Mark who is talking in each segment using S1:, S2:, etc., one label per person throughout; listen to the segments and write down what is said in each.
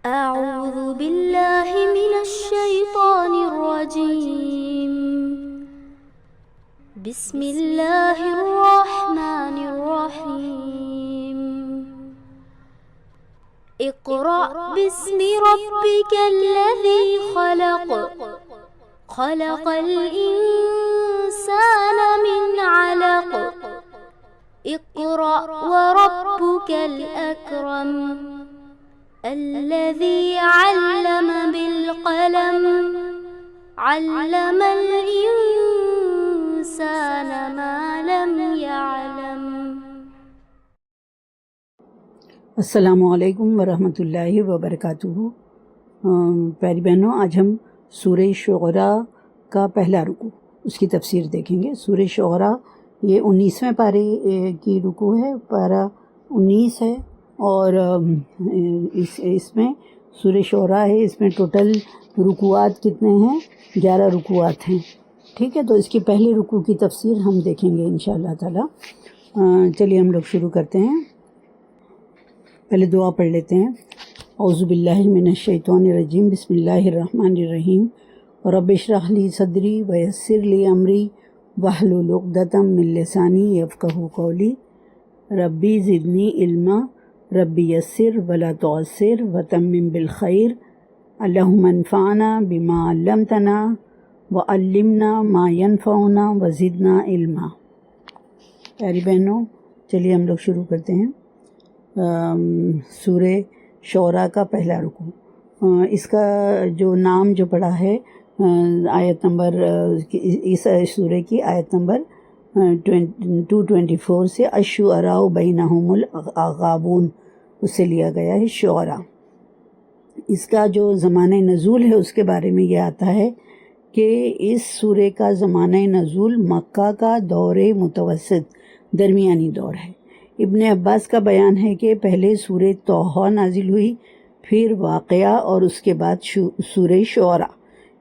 S1: أعوذ بالله من الشيطان الرجيم. بسم الله الرحمن الرحيم. اقرأ باسم ربك الذي خلق. خلق الإنسان من علق. اقرأ وربك الأكرم. الذي علم بالقلم. علم الإنسان ما لم يعلم.
S2: السلام علیکم ورحمۃ اللہ وبرکاتہ۔ پیاری بہنوں، آج ہم سورہ شعراء کا پہلا رکوع، اس کی تفسیر دیکھیں گے۔ سورہ شعراء یہ 19ویں پارے کی رکوع ہے، پارہ 19 ہے، اور اس میں سورہ شعراء ہے، اس میں ٹوٹل رکوعات کتنے ہیں؟ 11 رکوعات ہیں، ٹھیک ہے۔ تو اس کے پہلے رکوع کی تفسیر ہم دیکھیں گے انشاءاللہ تعالی۔ چلیے ہم لوگ شروع کرتے ہیں۔ پہلے دعا پڑھ لیتے ہیں۔ اعوذ باللہ من الشیطان الرجیم، بسم اللہ الرحمن الرحیم۔ رب اشرح لی صدری ویسر لی امری واحلل عقدۃ من لسانی یفقہوا قولی۔ ربی زدنی علما، ربی یسر ولا تعسر وتمم بالخیر۔ اللہم انفعنا بما علمتنا وعلمنا ما ینفعنا وزدنا علما۔ پیاری بہنوں، چلیے ہم لوگ شروع کرتے ہیں۔ سورہ شعراء کا پہلا رکوع، اس کا جو نام جو پڑا ہے آیت نمبر، اس سورہ کی آیت نمبر 224 سے الشعراء بینہم الاغابون، اس سے لیا گیا ہے شعراء۔ اس کا جو زمانہ نزول ہے اس کے بارے میں یہ آتا ہے کہ اس سورہ کا زمانہ نزول مکہ کا دور متوسط، درمیانی دور ہے۔ ابن عباس کا بیان ہے کہ پہلے سورہ طٰہٰ نازل ہوئی، پھر واقعہ، اور اس کے بعد سورہ شعراء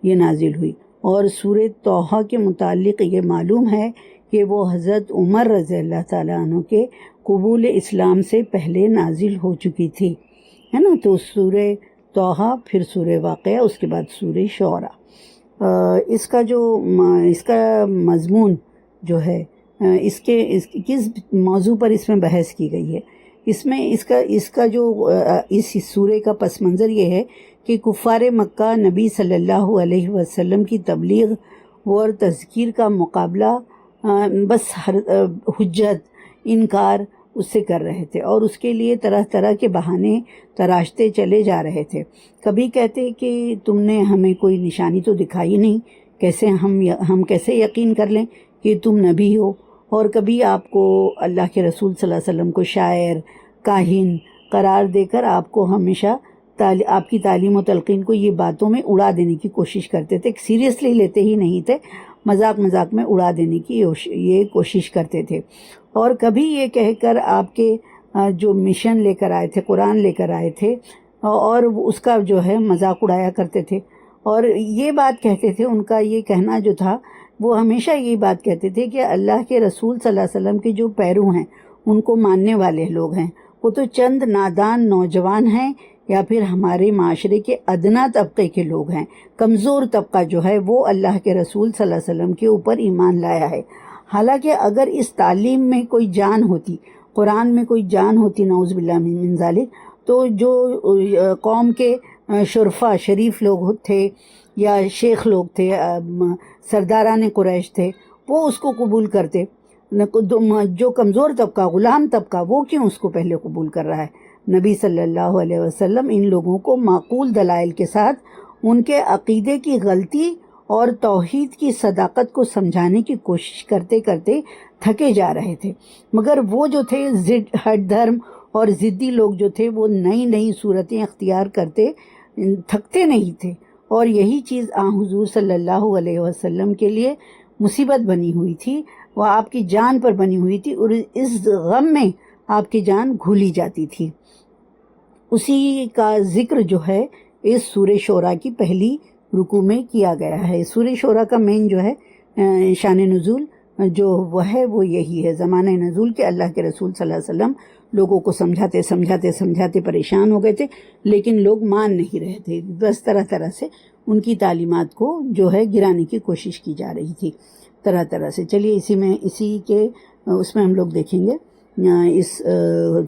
S2: یہ نازل ہوئی۔ اور سورہ طٰہٰ کے متعلق یہ معلوم ہے کہ وہ حضرت عمر رضی اللہ تعالیٰ عنہ کے قبول اسلام سے پہلے نازل ہو چکی تھی، ہے نا۔ تو سورہ طٰہٰ، پھر سورہ واقعہ، اس کے بعد سورہ شعراء۔ اس کا مضمون جو ہے، کس موضوع پر اس میں بحث کی گئی ہے؟ اس کا جو اس سورہ کا پس منظر یہ ہے کہ کفار مکہ نبی صلی اللہ علیہ وسلم کی تبلیغ اور تذکیر کا مقابلہ بس حجت، انکار اس سے کر رہے تھے، اور اس کے لیے طرح طرح کے بہانے تراشتے چلے جا رہے تھے۔ کبھی کہتے کہ تم نے ہمیں کوئی نشانی تو دکھائی نہیں، کیسے ہم کیسے یقین کر لیں کہ تم نبی ہو؟ اور کبھی آپ کو اللہ کے رسول صلی اللہ علیہ وسلم کو شاعر، کاہن قرار دے کر آپ کو ہمیشہ آپ کی تعلیم و تلقین کو یہ باتوں میں اڑا دینے کی کوشش کرتے تھے، سیریسلی لیتے ہی نہیں تھے، مذاق میں اڑا دینے کی یہ کوشش کرتے تھے۔ اور کبھی یہ کہہ کر آپ کے جو مشن لے کر آئے تھے، قرآن لے کر آئے تھے، اور اس کا جو ہے مذاق اڑایا کرتے تھے۔ اور یہ بات کہتے تھے، ان کا یہ کہنا جو تھا، وہ ہمیشہ یہی بات کہتے تھے کہ اللہ کے رسول صلی اللہ علیہ وسلم کے جو پیرو ہیں، ان کو ماننے والے لوگ ہیں، وہ تو چند نادان نوجوان ہیں، یا پھر ہمارے معاشرے کے ادنا طبقے کے لوگ ہیں، کمزور طبقہ جو ہے وہ اللہ کے رسول صلی اللہ علیہ وسلم کے اوپر ایمان لایا ہے۔ حالانکہ اگر اس تعلیم میں کوئی جان ہوتی، قرآن میں کوئی جان ہوتی، نعوذ باللہ من ذالک، تو جو قوم کے شرفا، شریف لوگ تھے یا شیخ لوگ تھے، سرداران قریش تھے، وہ اس کو قبول کرتے۔ جو کمزور طبقہ، غلام طبقہ، وہ کیوں اس کو پہلے قبول کر رہا ہے؟ نبی صلی اللہ علیہ وسلم ان لوگوں کو معقول دلائل کے ساتھ ان کے عقیدے کی غلطی اور توحید کی صداقت کو سمجھانے کی کوشش کرتے کرتے تھکے جا رہے تھے، مگر وہ جو تھے ہٹ دھرم اور ضدی لوگ جو تھے، وہ نئی نئی صورتیں اختیار کرتے تھکتے نہیں تھے۔ اور یہی چیز حضور صلی اللہ علیہ وسلم کے لیے مصیبت بنی ہوئی تھی، وہ آپ کی جان پر بنی ہوئی تھی، اور اس غم میں آپ کی جان گھولی جاتی تھی۔ اسی کا ذکر جو ہے اس سورہ شعراء کی پہلی رکوع میں کیا گیا ہے۔ سورہ شعراء کا مین جو ہے شان نزول جو وہ ہے وہ یہی ہے زمانہ نزول کے اللہ کے رسول صلی اللہ علیہ وسلم لوگوں کو سمجھاتے پریشان ہو گئے تھے، لیکن لوگ مان نہیں رہے تھے، بس طرح طرح سے ان کی تعلیمات کو جو ہے گرانے کی کوشش کی جا رہی تھی طرح طرح سے۔ چلیے اسی کے اس میں ہم لوگ دیکھیں گے، اس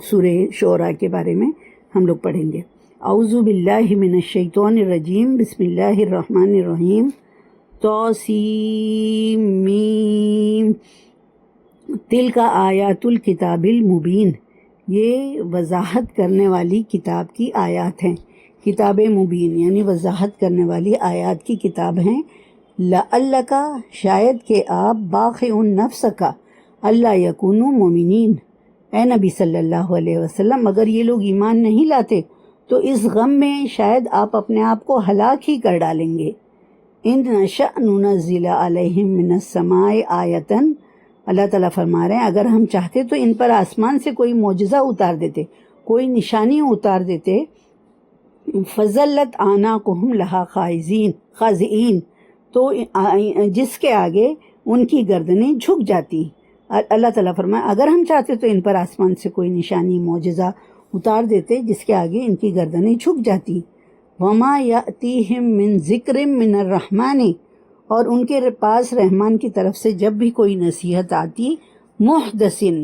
S2: سورہ شعراء کے بارے میں ہم لوگ پڑھیں گے۔ اعوذ باللہ من الشیطان الرجیم، بسم اللہ الرحمن الرحیم۔ طاسیم میم، تلک آیات الکتاب المبین، یہ وضاحت کرنے والی کتاب کی آیات ہیں۔ کتاب مبین یعنی وضاحت کرنے والی آیات کی کتاب ہیں۔ لعلک، شاید کہ آپ، باخع نفسک اللہ یکونوا مؤمنین، اے نبی صلی اللہ علیہ وسلم اگر یہ لوگ ایمان نہیں لاتے تو اس غم میں شاید آپ اپنے آپ کو ہلاک ہی کر ڈالیں گے۔ ان نشأ ننزل علیہم من السماء آیۃ، اللہ تعالیٰ فرما رہے ہیں اگر ہم چاہتے تو ان پر آسمان سے کوئی معجزہ اتار دیتے، کوئی نشانی اتار دیتے۔ فظلت اعناقہم لہا خاضعین، تو جس کے آگے ان کی گردنیں جھک جاتی۔ اللہ تعالیٰ فرمائے اگر ہم چاہتے تو ان پر آسمان سے کوئی نشانی معجزہ اتار دیتے جس کے آگے ان کی گردنیں جھک جاتی۔ وما یأتیہم من ذکر من الرحمن، اور ان کے پاس رحمان کی طرف سے جب بھی کوئی نصیحت آتی، محدثن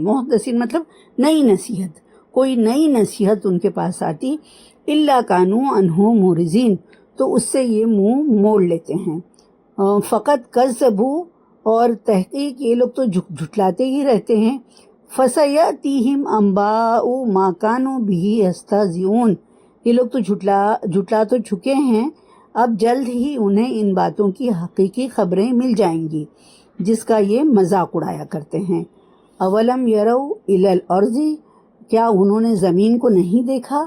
S2: مطلب نئی نصیحت، کوئی نئی نصیحت ان کے پاس آتی، الا کانوا عنہ معرضین، تو اس سے یہ منہ موڑ لیتے ہیں۔ فقط کذبوا، اور تحقیق یہ لوگ تو جھٹلاتے ہی رہتے ہیں۔ فسیأتیہم انباء ما کانوا بہ یستہزئون، یہ لوگ تو جھٹلا تو چکے ہیں، اب جلد ہی انہیں ان باتوں کی حقیقی خبریں مل جائیں گی جس کا یہ مذاق اڑایا کرتے ہیں۔ اولم یروا الی الارض، کیا انہوں نے زمین کو نہیں دیکھا؟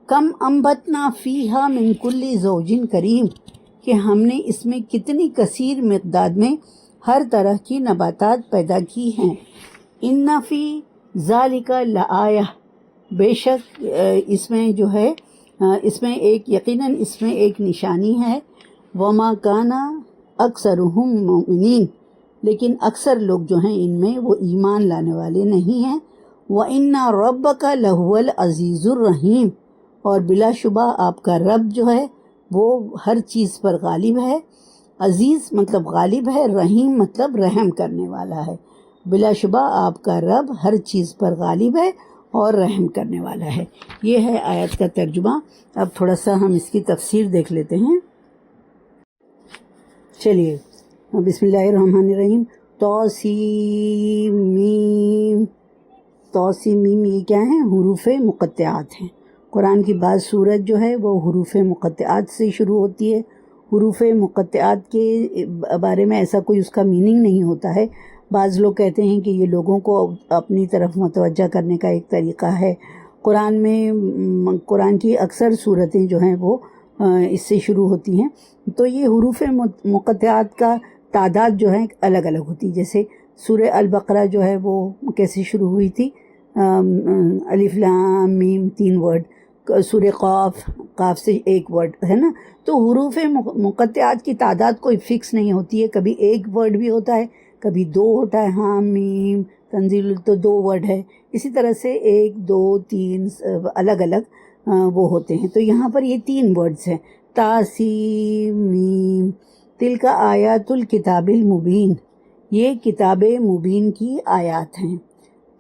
S2: کم انبتنا فیہا من کل زوج کریم، کہ ہم نے اس میں کتنی کثیر مقدار میں ہر طرح کی نباتات پیدا کی ہیں۔ ان فی ذالک لآیہ، بے شک اس میں جو ہے یقیناً اس میں ایک نشانی ہے۔ وما کان اکثرہم مؤمنین، لیکن اکثر لوگ جو ہیں ان میں وہ ایمان لانے والے نہیں ہیں۔ وَإِنَّ رَبَّكَ لَهُوَ الْعَزِيزُ الرَّحِيمُ، اور بلا شبہ آپ کا رب جو ہے وہ ہر چیز پر غالب ہے۔ عزیز مطلب غالب ہے، رحیم مطلب رحم کرنے والا ہے۔ بلا شبہ آپ کا رب ہر چیز پر غالب ہے اور رحم کرنے والا ہے۔ یہ ہے آیت کا ترجمہ۔ اب تھوڑا سا ہم اس کی تفسیر دیکھ لیتے ہیں۔ چلیے بسم اللہ الرحمن الرحیم۔ طاسیم میم، یہ کیا ہیں؟ حروف مقطعات ہیں۔ قرآن کی بعض سورت جو ہے وہ حروف مقطعات سے شروع ہوتی ہے۔ حروف مقطعات کے بارے میں ایسا کوئی اس کا میننگ نہیں ہوتا ہے۔ بعض لوگ کہتے ہیں کہ یہ لوگوں کو اپنی طرف متوجہ کرنے کا ایک طریقہ ہے۔ قرآن کی اکثر صورتیں جو ہیں وہ اس سے شروع ہوتی ہیں، تو یہ حروف مقطعات کا تعداد جو ہے الگ الگ ہوتی ہے۔ جیسے سورہ البقرہ جو ہے وہ کیسے شروع ہوئی تھی؟ الف لام میم 3 ورڈ، سورہ قاف سے 1 ورڈ ہے نا۔ تو حروف مقطعات کی تعداد کوئی فکس نہیں ہوتی ہے، کبھی 1 ورڈ بھی ہوتا ہے، کبھی 2 ہوتا ہے، حامیم تنزیل تو 2 ورڈ ہے، اسی طرح سے 1 2 3 الگ الگ وہ ہوتے ہیں۔ تو یہاں پر یہ 3 ورڈز ہیں، طاسیم میم۔ تلک آیات الکتاب المبین، یہ کتاب مبین کی آیات ہیں۔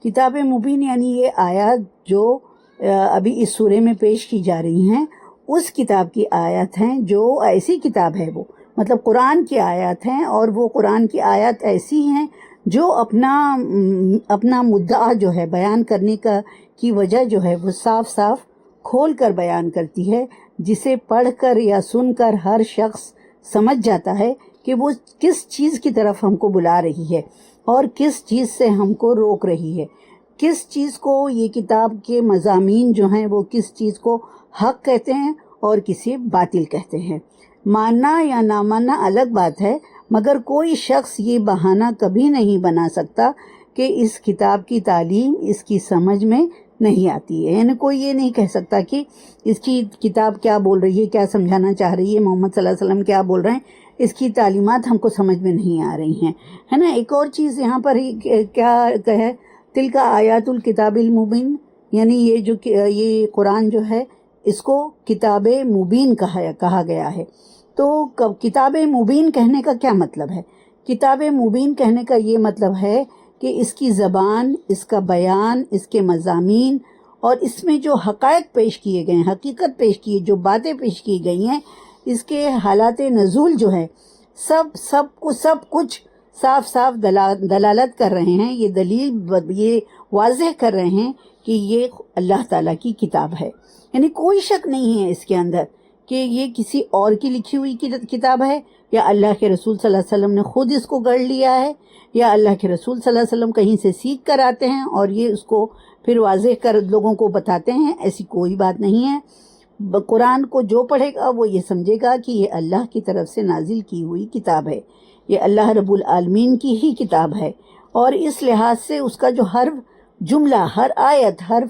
S2: کتاب مبین یعنی یہ آیات جو ابھی اس سورے میں پیش کی جا رہی ہیں اس کتاب کی آیات ہیں، جو ایسی کتاب ہے وہ مطلب قرآن کی آیات ہیں، اور وہ قرآن کی آیات ایسی ہیں جو اپنا مدعا جو ہے بیان کرنے کی وجہ جو ہے وہ صاف صاف کھول کر بیان کرتی ہے، جسے پڑھ کر یا سن کر ہر شخص سمجھ جاتا ہے کہ وہ کس چیز کی طرف ہم کو بلا رہی ہے اور کس چیز سے ہم کو روک رہی ہے، کس چیز کو یہ کتاب کے مضامین جو ہیں وہ کس چیز کو حق کہتے ہیں اور کسے باطل کہتے ہیں۔ ماننا یا نہ ماننا الگ بات ہے، مگر کوئی شخص یہ بہانہ کبھی نہیں بنا سکتا کہ اس کتاب کی تعلیم اس کی سمجھ میں نہیں آتی ہے۔ یعنی کوئی یہ نہیں کہہ سکتا کہ اس کی کتاب کیا بول رہی ہے، کیا سمجھانا چاہ رہی ہے، محمد صلی اللہ علیہ وسلم کیا بول رہے ہیں، اس کی تعلیمات ہم کو سمجھ میں نہیں آ رہی ہیں، ہے نا۔ ایک اور چیز یہاں پر ہی کیا ہے، تلک آیات الکتاب المبین، یعنی یہ قرآن جو ہے اس کو کتاب مبین کہا گیا ہے۔ تو کتاب مبین کہنے کا کیا مطلب ہے؟ کتاب مبین کہنے کا یہ مطلب ہے کہ اس کی زبان، اس کا بیان، اس کے مضامین اور اس میں جو حقائق پیش کیے گئے ہیں، حقیقت پیش کی، جو باتیں پیش کی گئی ہیں، اس کے حالات نزول جو ہے سب کچھ صاف صاف دلالت کر رہے ہیں، یہ واضح کر رہے ہیں کہ یہ اللہ تعالیٰ کی کتاب ہے۔ یعنی کوئی شک نہیں ہے اس کے اندر کہ یہ کسی اور کی لکھی ہوئی کتاب ہے، یا اللہ کے رسول صلی اللہ علیہ وسلم نے خود اس کو گڑھ لیا ہے، یا اللہ کے رسول صلی اللہ علیہ وسلم کہیں سے سیکھ کر آتے ہیں اور یہ اس کو پھر واضح کر لوگوں کو بتاتے ہیں۔ ایسی کوئی بات نہیں ہے۔ قرآن کو جو پڑھے گا وہ یہ سمجھے گا کہ یہ اللہ کی طرف سے نازل کی ہوئی کتاب ہے، یہ اللہ رب العالمین کی ہی کتاب ہے، اور اس لحاظ سے اس کا جو ہر جملہ، ہر آیت، ہر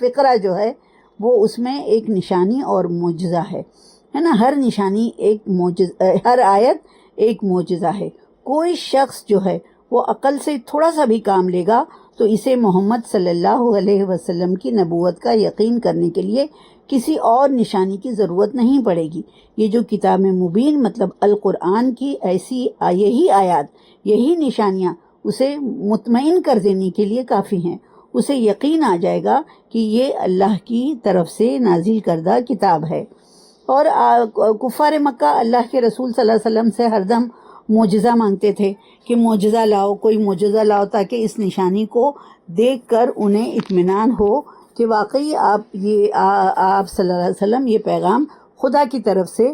S2: فقرہ جو ہے وہ اس میں ایک نشانی اور معجزہ ہے نا۔ ہر نشانی ایک معجزہ، ہر آیت ایک معجزہ ہے۔ کوئی شخص جو ہے وہ عقل سے تھوڑا سا بھی کام لے گا تو اسے محمد صلی اللہ علیہ وسلم کی نبوت کا یقین کرنے کے لیے کسی اور نشانی کی ضرورت نہیں پڑے گی۔ یہ جو کتاب مبین مطلب القرآن کی یہی آیات، یہی نشانیاں اسے مطمئن کر دینے کے لیے کافی ہیں۔ اسے یقین آ جائے گا کہ یہ اللہ کی طرف سے نازل کردہ کتاب ہے۔ اور کفار مکہ اللہ کے رسول صلی اللہ علیہ وسلم سے ہر دم معجزہ مانگتے تھے کہ معجزہ لاؤ، کوئی معجزہ لاؤ، تاکہ اس نشانی کو دیکھ کر انہیں اطمینان ہو کہ واقعی آپ صلی اللہ علیہ وسلم یہ پیغام خدا کی طرف سے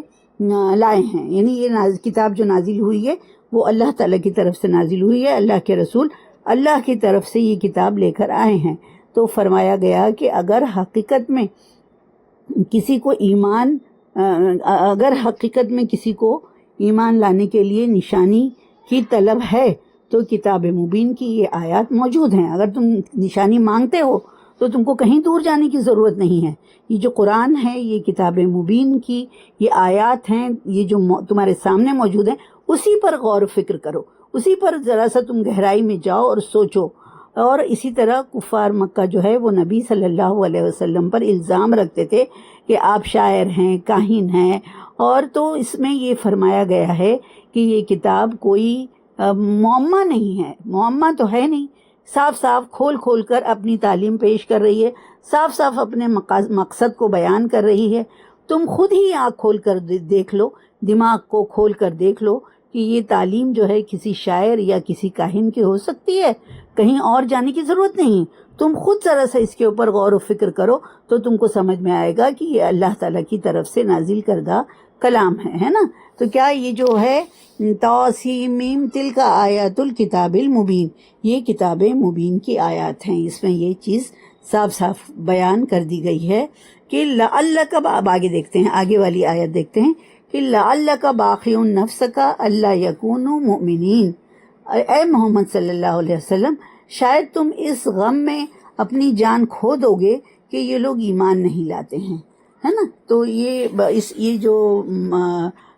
S2: لائے ہیں، یعنی یہ کتاب جو نازل ہوئی ہے وہ اللہ تعالیٰ کی طرف سے نازل ہوئی ہے، اللہ کے رسول اللہ کی طرف سے یہ کتاب لے کر آئے ہیں۔ تو فرمایا گیا کہ اگر حقیقت میں کسی کو ایمان لانے کے لیے نشانی کی طلب ہے تو کتاب مبین کی یہ آیات موجود ہیں۔ اگر تم نشانی مانگتے ہو تو تم کو کہیں دور جانے کی ضرورت نہیں ہے۔ یہ جو قرآن ہے، یہ کتاب مبین کی یہ آیات ہیں، یہ جو تمہارے سامنے موجود ہیں، اسی پر غور و فکر کرو، اسی پر ذرا سا تم گہرائی میں جاؤ اور سوچو۔ اور اسی طرح کفار مکہ جو ہے وہ نبی صلی اللہ علیہ وسلم پر الزام رکھتے تھے کہ آپ شاعر ہیں، کاہن ہیں، اور تو اس میں یہ فرمایا گیا ہے کہ یہ کتاب کوئی معمہ نہیں ہے، معمہ تو ہے نہیں، صاف صاف کھول کر اپنی تعلیم پیش کر رہی ہے، صاف صاف اپنے مقصد کو بیان کر رہی ہے۔ تم خود ہی آنکھ کھول کر دیکھ لو، دماغ کو کھول کر دیکھ لو کہ یہ تعلیم جو ہے کسی شاعر یا کسی کاہن کی ہو سکتی ہے، کہیں اور جانے کی ضرورت نہیں۔ تم خود ذرا سا اس کے اوپر غور و فکر کرو تو تم کو سمجھ میں آئے گا کہ یہ اللہ تعالیٰ کی طرف سے نازل کردہ کلام ہے نا۔ تو کیا یہ جو ہے توسیم تلک آیات الکتاب المبین، یہ کتاب مبین کی آیات ہیں، اس میں یہ چیز صاف صاف بیان کر دی گئی ہے کہ لعلک، اب آگے دیکھتے ہیں، آگے والی آیت دیکھتے ہیں کہ لعلک باخع نفسک الا یکونوا مؤمنین، اے محمد صلی اللہ علیہ وسلم شاید تم اس غم میں اپنی جان کھو دو گے کہ یہ لوگ ایمان نہیں لاتے ہیں، ہے نا۔ تو یہ جو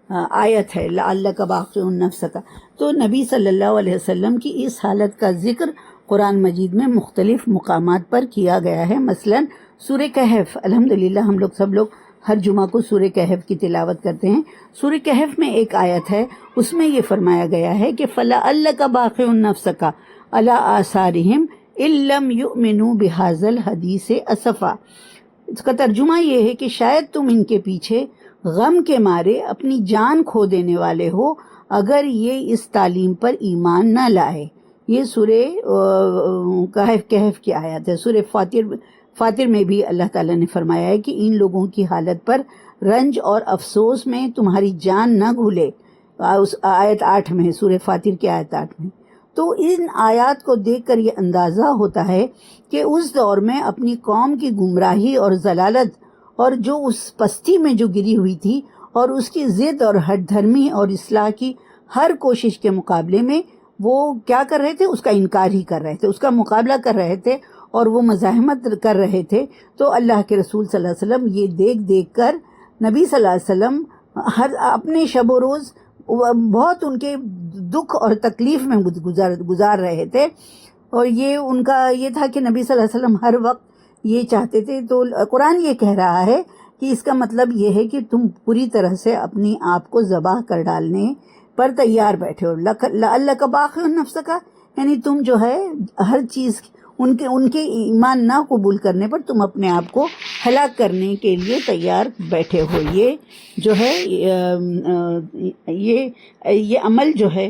S2: آیت ہے لعلک باخع نفسک، تو نبی صلی اللہ علیہ وسلم کی اس حالت کا ذکر قرآن مجید میں مختلف مقامات پر کیا گیا ہے۔ مثلا سورہ کہف، الحمدللہ ہم لوگ سب لوگ ہر جمعہ کو سورہ کہف کی تلاوت کرتے ہیں۔ سورہ کہف میں ایک آیت ہے، اس میں یہ فرمایا گیا ہے کہ فَلَعَلَّكَ بَاخِعٌ نَفْسَكَ عَلَىٰ آثَارِهِمْ إِن لَّمْ يُؤْمِنُوا بِهَٰذَا الْحَدِيثِ أَسَفًا۔ اس کا ترجمہ یہ ہے کہ شاید تم ان کے پیچھے غم کے مارے اپنی جان کھو دینے والے ہو اگر یہ اس تعلیم پر ایمان نہ لائے۔ یہ سورہ کہف کی آیت ہے۔ سورہ فاطر میں بھی اللہ تعالیٰ نے فرمایا ہے کہ ان لوگوں کی حالت پر رنج اور افسوس میں تمہاری جان نہ گھلے، اس آیت 8 میں، سورہ فاطر کی آیت 8 میں۔ تو ان آیات کو دیکھ کر یہ اندازہ ہوتا ہے کہ اس دور میں اپنی قوم کی گمراہی اور ضلالت اور جو اس پستی میں جو گری ہوئی تھی اور اس کی ضد اور ہٹ دھرمی اور اصلاح کی ہر کوشش کے مقابلے میں وہ کیا کر رہے تھے؟ اس کا انکار ہی کر رہے تھے، اس کا مقابلہ کر رہے تھے اور وہ مزاحمت کر رہے تھے۔ تو اللہ کے رسول صلی اللہ علیہ وسلم یہ دیکھ کر نبی صلی اللہ علیہ وسلم اپنے شب و روز بہت ان کے دکھ اور تکلیف میں گزار رہے تھے، اور یہ ان کا یہ تھا کہ نبی صلی اللہ علیہ وسلم ہر وقت یہ چاہتے تھے. تو قرآن یہ کہہ رہا ہے کہ اس کا مطلب یہ ہے کہ تم پوری طرح سے اپنی آپ کو ذبح کر ڈالنے پر تیار بیٹھے ہو. لعلک باخع نفسک، یعنی تم جو ہے ہر چیز ان کے ایمان نہ قبول کرنے پر تم اپنے آپ کو ہلاک کرنے کے لیے تیار بیٹھے ہو. یہ جو ہے یہ عمل جو ہے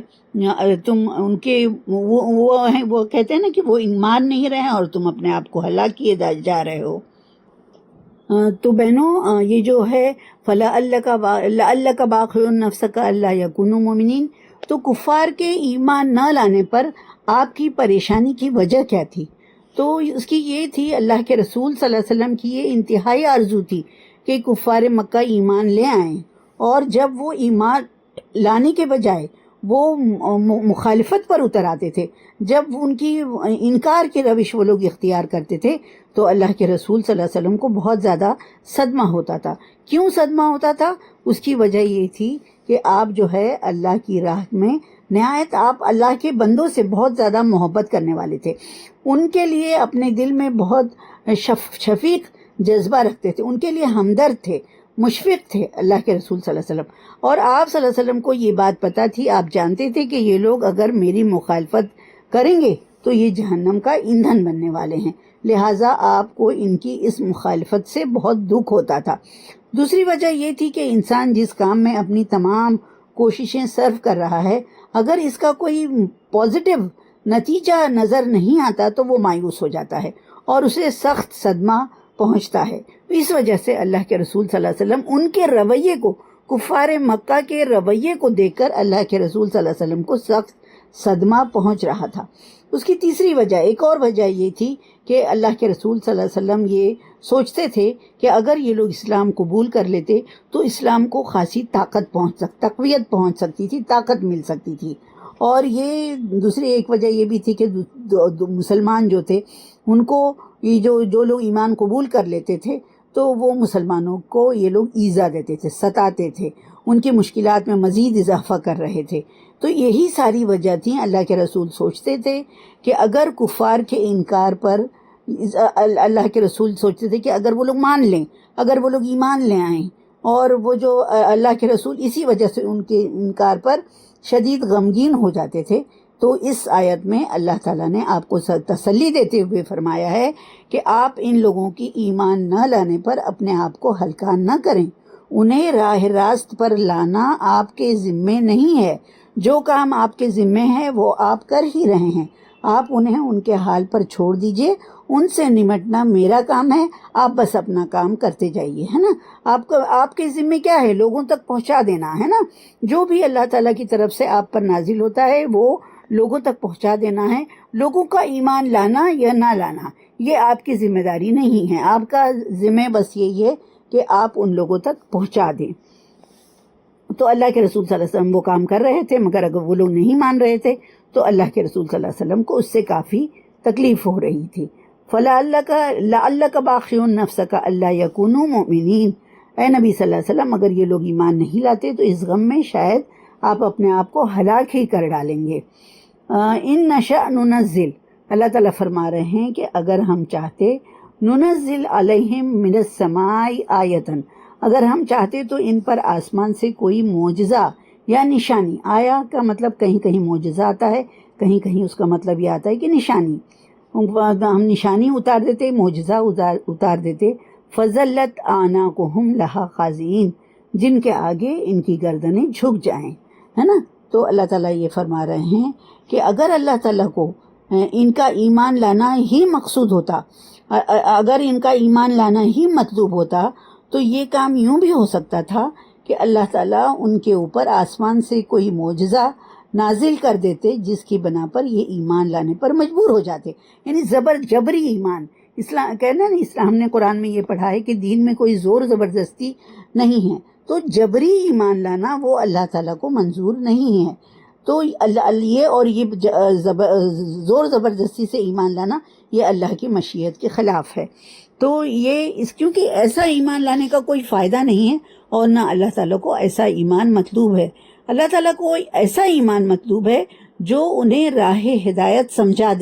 S2: تم ان کے وہ کہتے ہیں نا کہ وہ ایمان نہیں رہے اور تم اپنے آپ کو ہلاک کیے جا رہے ہو. تو بہنوں یہ جو ہے لعلک باخع نفسک الا یکونوا مؤمنین، تو کفار کے ایمان نہ لانے پر آپ کی پریشانی کی وجہ کیا تھی؟ تو اس کی یہ تھی، اللہ کے رسول صلی اللہ علیہ وسلم کی یہ انتہائی آرزو تھی کہ کفار مکہ ایمان لے آئیں، اور جب وہ ایمان لانے کے بجائے وہ مخالفت پر اتر آتے تھے، جب ان کی انکار کی روش وہ لوگ اختیار کرتے تھے، تو اللہ کے رسول صلی اللہ علیہ وسلم کو بہت زیادہ صدمہ ہوتا تھا. کیوں صدمہ ہوتا تھا؟ اس کی وجہ یہ تھی کہ آپ جو ہے اللہ کی راہ میں نہایت آپ اللہ کے بندوں سے بہت زیادہ محبت کرنے والے تھے. ان کے لیے اپنے دل میں بہت شفیق جذبہ رکھتے تھے، ان کے لیے ہمدرد تھے، مشفق تھے اللہ کے رسول صلی اللہ علیہ وسلم. اور آپ صلی اللہ علیہ وسلم کو یہ بات پتہ تھی، آپ جانتے تھے کہ یہ لوگ اگر میری مخالفت کریں گے تو یہ جہنم کا ایندھن بننے والے ہیں، لہٰذا آپ کو ان کی اس مخالفت سے بہت دکھ ہوتا تھا. دوسری وجہ یہ تھی کہ انسان جس کام میں اپنی تمام کوششیں صرف کر رہا ہے، اگر اس کا کوئی پازیٹیو نتیجہ نظر نہیں آتا تو وہ مایوس ہو جاتا ہے اور اسے سخت صدمہ پہنچتا ہے. اس وجہ سے اللہ کے رسول صلی اللہ علیہ وسلم ان کے رویے کو، کفار مکہ کے رویے کو دیکھ کر اللہ کے رسول صلی اللہ علیہ وسلم کو سخت صدمہ پہنچ رہا تھا. اس کی تیسری وجہ، ایک اور وجہ یہ تھی کہ اللہ کے رسول صلی اللہ علیہ وسلم یہ سوچتے تھے کہ اگر یہ لوگ اسلام قبول کر لیتے تو اسلام کو خاصی تقویت پہنچ سکتی تھی، طاقت مل سکتی تھی. اور یہ دوسری ایک وجہ یہ بھی تھی کہ مسلمان جو تھے ان کو یہ جو لوگ ایمان قبول کر لیتے تھے تو وہ مسلمانوں کو یہ لوگ ایذا دیتے تھے، ستاتے تھے، ان کی مشکلات میں مزید اضافہ کر رہے تھے. تو یہی ساری وجہ تھیں. اللہ کے رسول سوچتے تھے کہ اگر کفار کے انکار پر اللہ کے رسول سوچتے تھے کہ اگر وہ لوگ مان لیں، اگر وہ لوگ ایمان لے آئیں، اور وہ جو اللہ کے رسول اسی وجہ سے ان کے انکار پر شدید غمگین ہو جاتے تھے. تو اس آیت میں اللہ تعالیٰ نے آپ کو تسلی دیتے ہوئے فرمایا ہے کہ آپ ان لوگوں کی ایمان نہ لانے پر اپنے آپ کو ہلکا نہ کریں. انہیں راہ راست پر لانا آپ کے ذمے نہیں ہے. جو کام آپ کے ذمے ہے وہ آپ کر ہی رہے ہیں. آپ انہیں ان کے حال پر چھوڑ دیجئے. ان سے نمٹنا میرا کام ہے، آپ بس اپنا کام کرتے جائیے، ہے نا. آپ کے ذمے کیا ہے؟ لوگوں تک پہنچا دینا ہے نا. جو بھی اللہ تعالیٰ کی طرف سے آپ پر نازل ہوتا ہے وہ لوگوں تک پہنچا دینا ہے. لوگوں کا ایمان لانا یا نہ لانا یہ آپ کی ذمہ داری نہیں ہے. آپ کا ذمہ بس یہی ہے کہ آپ ان لوگوں تک پہنچا دیں. تو اللہ کے رسول صلی اللہ علیہ وسلم وہ کام کر رہے تھے، مگر اگر وہ لوگ نہیں مان رہے تھے تو اللہ کے رسول صلی اللہ علیہ وسلم کو اس سے کافی تکلیف ہو رہی تھی. لعلک باخع نفسک الا یکونوا مؤمنین، اے نبی صلی اللہ علیہ وسلم اگر یہ لوگ ایمان نہیں لاتے تو اس غم میں شاید آپ اپنے آپ کو ہلاک ہی کر ڈالیں گے. ان نشأ ننزل، اللہ تعالیٰ فرما رہے ہیں کہ اگر ہم چاہتے، ننزل علیہم من السماء آیتن، اگر ہم چاہتے تو ان پر آسمان سے کوئی معجزہ یا نشانی. آیا کا مطلب کہیں کہیں معجزہ آتا ہے، کہیں کہیں اس کا مطلب یہ آتا ہے کہ نشانی. ہم نشانی اتار دیتے، معجزہ اتار دیتے. فَظَلَّتْ أَعْنَاقُهُمْ لَهَا خَاضِعِينَ، جن کے آگے ان کی گردنیں جھک جائیں، ہے نا. تو اللہ تعالیٰ یہ فرما رہے ہیں کہ اگر اللہ تعالیٰ کو ان کا ایمان لانا ہی مقصود ہوتا، اگر ان کا ایمان لانا ہی مطلوب ہوتا تو یہ کام یوں بھی ہو سکتا تھا کہ اللہ تعالیٰ ان کے اوپر آسمان سے کوئی معجزہ نازل کر دیتے جس کی بنا پر یہ ایمان لانے پر مجبور ہو جاتے. یعنی جبری ایمان. اسلام کہنا نہیں، اسلام نے قرآن میں یہ پڑھا ہے کہ دین میں کوئی زور زبردستی نہیں ہے. تو جبری ایمان لانا وہ اللہ تعالیٰ کو منظور نہیں ہے. تو یہ اور یہ زور زبردستی سے ایمان لانا یہ اللہ کی مشیت کے خلاف ہے. تو یہ کیونکہ ایسا ایمان لانے کا کوئی فائدہ نہیں ہے اور نہ اللہ تعالیٰ کو ایسا ایمان مطلوب ہے. اللہ تعالیٰ کو ایسا ایمان مطلوب ہے جو انہیں راہ ہدایت سمجھا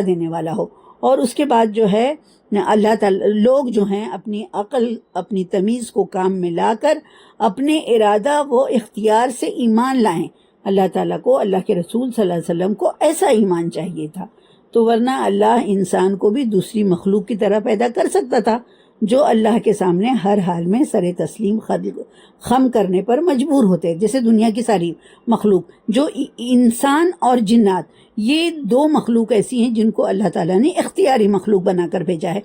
S2: دینے والا ہو، اور اس کے بعد جو ہے اللہ تعالیٰ لوگ جو ہیں اپنی عقل اپنی تمیز کو کام میں لا کر اپنے ارادہ و اختیار سے ایمان لائیں۔ اللہ تعالیٰ کو، اللہ کے رسول صلی اللہ علیہ وسلم کو ایسا ایمان چاہیے تھا، تو ورنہ اللہ انسان کو بھی دوسری مخلوق کی طرح پیدا کر سکتا تھا جو اللہ کے سامنے ہر حال میں سر تسلیم خم کرنے پر مجبور ہوتے، جیسے دنیا کی ساری مخلوق، جو انسان اور جنات، یہ دو مخلوق ایسی ہیں جن کو اللہ تعالیٰ نے اختیاری مخلوق بنا کر بھیجا ہے۔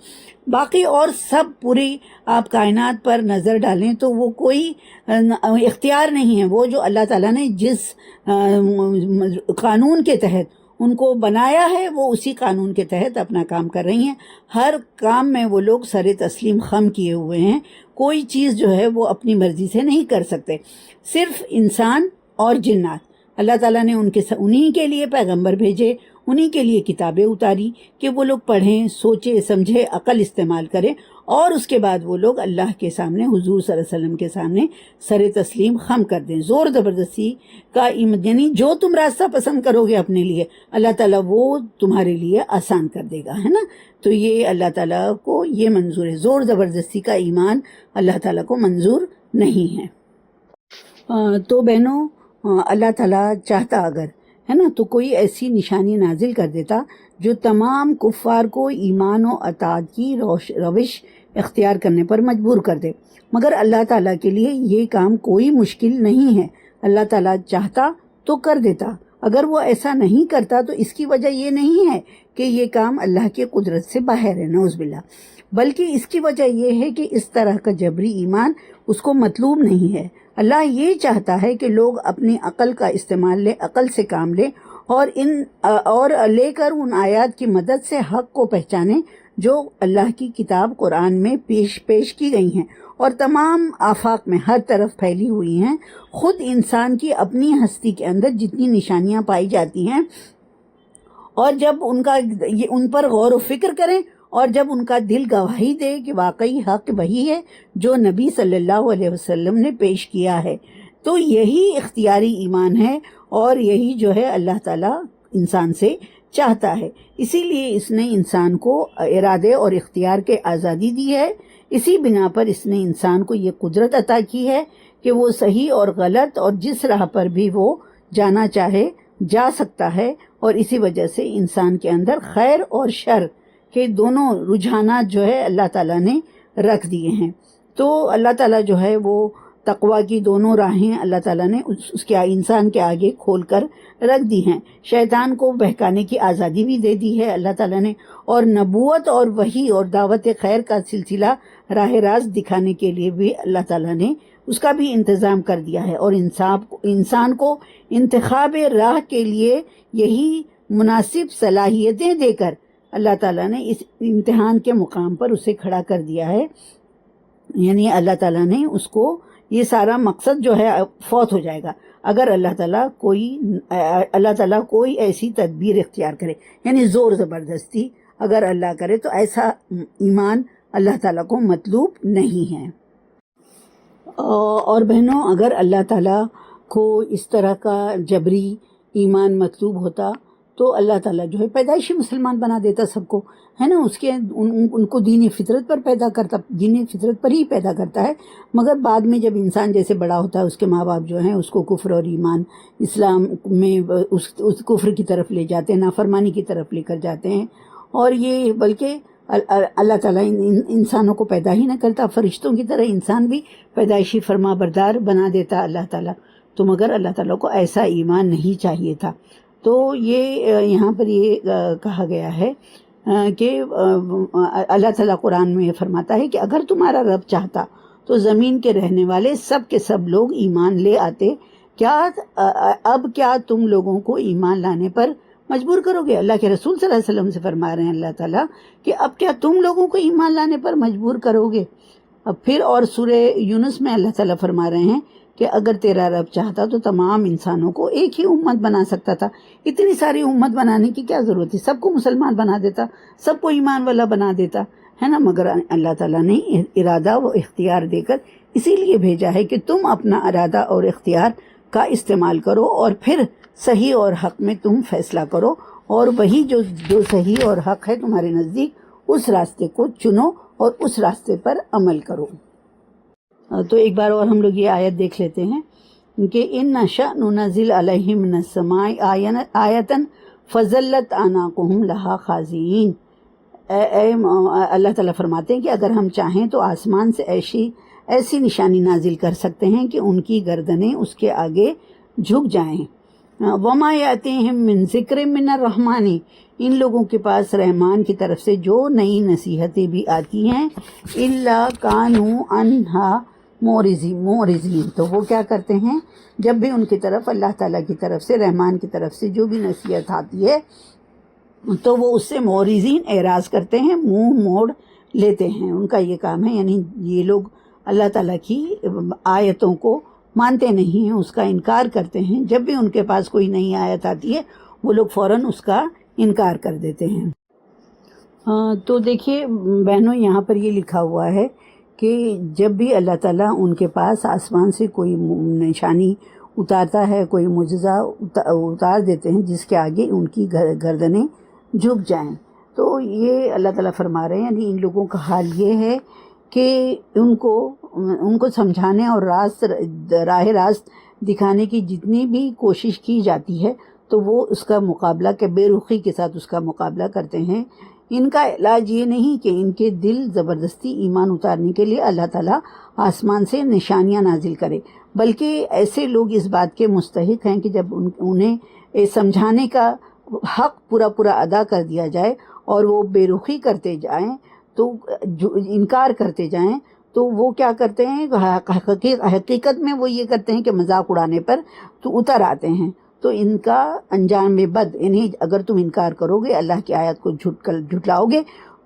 S2: باقی اور سب پوری آپ کائنات پر نظر ڈالیں تو وہ کوئی اختیار نہیں ہے، وہ جو اللہ تعالیٰ نے جس قانون کے تحت ان کو بنایا ہے وہ اسی قانون کے تحت اپنا کام کر رہی ہیں۔ ہر کام میں وہ لوگ سر تسلیم خم کیے ہوئے ہیں، کوئی چیز جو ہے وہ اپنی مرضی سے نہیں کر سکتے۔ صرف انسان اور جنات، اللہ تعالیٰ نے انہی کے لیے پیغمبر بھیجے، انہی کے لیے کتابیں اتاری کہ وہ لوگ پڑھیں، سوچیں، سمجھیں، عقل استعمال کریں، اور اس کے بعد وہ لوگ اللہ کے سامنے، حضور صلی اللہ علیہ وسلم کے سامنے سر تسلیم خم کر دیں۔ زور زبردستی کا یعنی جو تم راستہ پسند کرو گے اپنے لیے، اللہ تعالیٰ وہ تمہارے لیے آسان کر دے گا، ہے نا۔ تو یہ اللہ تعالیٰ کو یہ منظور ہے، زور زبردستی کا ایمان اللہ تعالیٰ کو منظور نہیں ہے۔ تو بہنوں، اللہ تعالیٰ چاہتا اگر، ہے نا، تو کوئی ایسی نشانی نازل کر دیتا جو تمام کفار کو ایمان و اطاعت کی روش اختیار کرنے پر مجبور کر دے، مگر اللہ تعالیٰ کے لیے یہ کام کوئی مشکل نہیں ہے۔ اللہ تعالیٰ چاہتا تو کر دیتا، اگر وہ ایسا نہیں کرتا تو اس کی وجہ یہ نہیں ہے کہ یہ کام اللہ کی قدرت سے باہر ہے، نعوذ باللہ، بلکہ اس کی وجہ یہ ہے کہ اس طرح کا جبری ایمان اس کو مطلوب نہیں ہے۔ اللہ یہ چاہتا ہے کہ لوگ اپنی عقل کا استعمال لیں، عقل سے کام لیں، اور لے کر ان آیات کی مدد سے حق کو پہچانیں جو اللہ کی کتاب قرآن میں پیش کی گئی ہیں اور تمام آفاق میں ہر طرف پھیلی ہوئی ہیں۔ خود انسان کی اپنی ہستی کے اندر جتنی نشانیاں پائی جاتی ہیں، اور جب ان پر غور و فکر کریں، اور جب ان کا دل گواہی دے کہ واقعی حق وہی ہے جو نبی صلی اللہ علیہ وسلم نے پیش کیا ہے، تو یہی اختیاری ایمان ہے، اور یہی جو ہے اللہ تعالیٰ انسان سے چاہتا ہے۔ اسی لیے اس نے انسان کو ارادے اور اختیار کے آزادی دی ہے، اسی بنا پر اس نے انسان کو یہ قدرت عطا کی ہے کہ وہ صحیح اور غلط اور جس راہ پر بھی وہ جانا چاہے جا سکتا ہے، اور اسی وجہ سے انسان کے اندر خیر اور شر کے دونوں رجحانات جو ہے اللہ تعالیٰ نے رکھ دیے ہیں۔ تو اللہ تعالیٰ جو ہے وہ تقویٰ کی دونوں راہیں اللہ تعالیٰ نے اس کے انسان کے آگے کھول کر رکھ دی ہیں۔ شیطان کو بہکانے کی آزادی بھی دے دی ہے اللہ تعالیٰ نے، اور نبوت اور وحی اور دعوت خیر کا سلسلہ راہ راست دکھانے کے لیے بھی اللہ تعالیٰ نے اس کا بھی انتظام کر دیا ہے، اور انسان کو انتخاب راہ کے لیے یہی مناسب صلاحیتیں دے کر اللہ تعالیٰ نے اس امتحان کے مقام پر اسے کھڑا کر دیا ہے۔ یعنی اللہ تعالیٰ نے اس کو یہ سارا مقصد جو ہے فوت ہو جائے گا اگر اللہ تعالیٰ کوئی ایسی تدبیر اختیار کرے، یعنی زور زبردستی اگر اللہ کرے، تو ایسا ایمان اللہ تعالیٰ کو مطلوب نہیں ہے۔ اور بہنوں، اگر اللہ تعالیٰ کو اس طرح کا جبری ایمان مطلوب ہوتا تو اللہ تعالیٰ جو ہے پیدائشی مسلمان بنا دیتا سب کو، ہے نا، ان کو دین فطرت پر دین فطرت پر ہی پیدا کرتا ہے، مگر بعد میں جب انسان جیسے بڑا ہوتا ہے اس کے ماں باپ جو ہیں اس کو کفر اور ایمان اسلام میں اس کفر کی طرف لے جاتے ہیں، نافرمانی کی طرف لے کر جاتے ہیں، اور یہ بلکہ اللہ تعالیٰ انسانوں کو پیدا ہی نہ کرتا، فرشتوں کی طرح انسان بھی پیدائشی فرما بردار بنا دیتا اللہ تعالیٰ، تو مگر اللہ تعالیٰ کو ایسا ایمان نہیں چاہیے تھا۔ تو یہ یہاں پر یہ کہا گیا ہے کہ اللہ تعالیٰ قرآن میں یہ فرماتا ہے کہ اگر تمہارا رب چاہتا تو زمین کے رہنے والے سب کے سب لوگ ایمان لے آتے، اب کیا تم لوگوں کو ایمان لانے پر مجبور کرو گے؟ اللہ کے رسول صلی اللہ علیہ وسلم سے فرما رہے ہیں اللہ تعالیٰ کہ اب کیا تم لوگوں کو ایمان لانے پر مجبور کرو گے؟ اب پھر اور سورہ یونس میں اللہ تعالیٰ فرما رہے ہیں کہ اگر تیرا رب چاہتا تو تمام انسانوں کو ایک ہی امت بنا سکتا تھا، اتنی ساری امت بنانے کی کیا ضرورت تھی؟ سب کو مسلمان بنا دیتا، سب کو ایمان والا بنا دیتا، ہے نا، مگر اللہ تعالیٰ نے ارادہ و اختیار دے کر اسی لیے بھیجا ہے کہ تم اپنا ارادہ اور اختیار کا استعمال کرو اور پھر صحیح اور حق میں تم فیصلہ کرو، اور وہی جو صحیح اور حق ہے تمہارے نزدیک اس راستے کو چنو اور اس راستے پر عمل کرو۔ تو ایک بار اور ہم لوگ یہ آیت دیکھ لیتے ہیں کہ ان نشأ ننزل علیہم من السماء آیۃ فظلت اعناقہم لہا خاضعین۔ اللہ تعالیٰ فرماتے ہیں کہ اگر ہم چاہیں تو آسمان سے ایسی نشانی نازل کر سکتے ہیں کہ ان کی گردنیں اس کے آگے جھک جائیں۔ وما یاتیہم من ذکر من الرحمن، ان لوگوں کے پاس رحمان کی طرف سے جو نئی نصیحتیں بھی آتی ہیں، الا کانوا عنہا مورزین، تو وہ کیا کرتے ہیں جب بھی ان کی طرف اللہ تعالیٰ کی طرف سے، رحمان کی طرف سے جو بھی نصیحت آتی ہے تو وہ اس سے مورزین، اعراض کرتے ہیں، منہ موڑ لیتے ہیں۔ ان کا یہ کام ہے، یعنی یہ لوگ اللہ تعالیٰ کی آیتوں کو مانتے نہیں ہیں، اس کا انکار کرتے ہیں۔ جب بھی ان کے پاس کوئی نئی آیت آتی ہے وہ لوگ فوراً اس کا انکار کر دیتے ہیں۔ تو دیکھیے بہنوں، یہاں پر یہ لکھا ہوا ہے کہ جب بھی اللہ تعالیٰ ان کے پاس آسمان سے کوئی نشانی اتارتا ہے، کوئی معجزہ اتار دیتے ہیں جس کے آگے ان کی گردنیں جھک جائیں، تو یہ اللہ تعالیٰ فرما رہے ہیں یعنی ان لوگوں کا حال یہ ہے کہ ان کو سمجھانے اور راہ راست دکھانے کی جتنی بھی کوشش کی جاتی ہے تو وہ اس کا مقابلہ کہ بے رخی کے ساتھ اس کا مقابلہ کرتے ہیں۔ ان کا علاج یہ نہیں کہ ان کے دل زبردستی ایمان اتارنے کے لیے اللہ تعالیٰ آسمان سے نشانیاں نازل کرے، بلکہ ایسے لوگ اس بات کے مستحق ہیں کہ جب انہیں سمجھانے کا حق پورا ادا کر دیا جائے اور وہ بے رخی کرتے جائیں، تو انکار کرتے جائیں، تو وہ کیا کرتے ہیں، حقیقت میں وہ یہ کرتے ہیں کہ مذاق اڑانے پر تو اتر آتے ہیں۔ تو ان کا انجام بد، یعنی اگر تم انکار کرو گے، اللہ کی آیت کو جھٹلاؤ گے،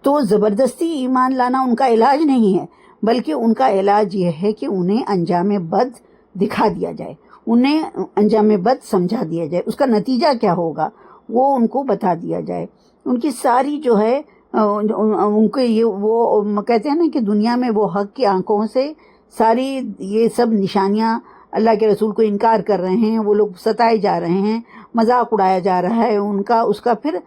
S2: تو زبردستی ایمان لانا ان کا علاج نہیں ہے، بلکہ ان کا علاج یہ ہے کہ انہیں انجام بد دکھا دیا جائے، انہیں انجام بد سمجھا دیا جائے، اس کا نتیجہ کیا ہوگا وہ ان کو بتا دیا جائے۔ ان کی ساری جو ہے ان کو یہ وہ کہتے ہیں نا کہ دنیا میں وہ حق کی آنکھوں سے ساری یہ سب نشانیاں اللہ کے رسول کو انکار کر رہے ہیں، وہ لوگ ستائے جا رہے ہیں، مذاق اڑایا جا رہا ہے اس کا پھر